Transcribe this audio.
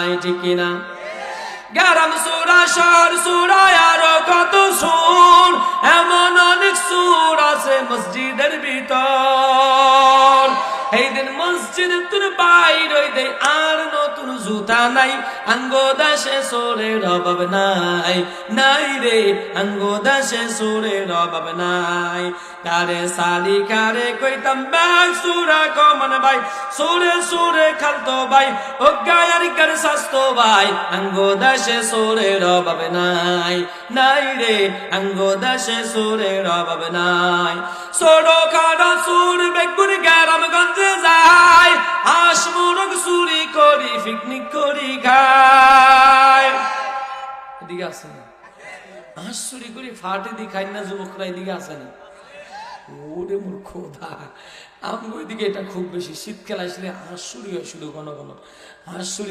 নাই, ঠিক কিনা? গ্রাম সুরা, শহর সুরা, আরো কত সুর, এমন অনেক সুর আছে মসজিদের ভিতর। এই দিন মসজিদ তোর বাইর হইতে আর নতুন জুতা নাই, আঙ্গো দাসে সোরের অভাব নাই, নাই রে আঙ্গো দাসে সোরের অভাব নাই। কারে সালি কারে কইতাম ভাই সুরা কমন ভাই, সুরে সুরে খালতো ভাই, ও গায়ার কার স্বাস্থ্য ভাই, আঙ্গো দাসে সোরের অভাব নাই, নাই রে আঙ্গো দাসে সোরের অভাব নাই। সোরো খাড়া সুর বেগুন গ্রামগঞ্জে যায়, হাঁস মুরগ চুরি করি পিকনিক করি খায়। এদিকে আছে না? হাঁস চুরি করি ফাটে দি খাই না যুবকরা, এদিকে আছে না? ওরে মোর খোদা, আমগো এদিকে এটা খুব বেশি। শীতকাল আসলে হাঁস চুরি হয় শুধু ঘন ঘন, হাঁস চুরি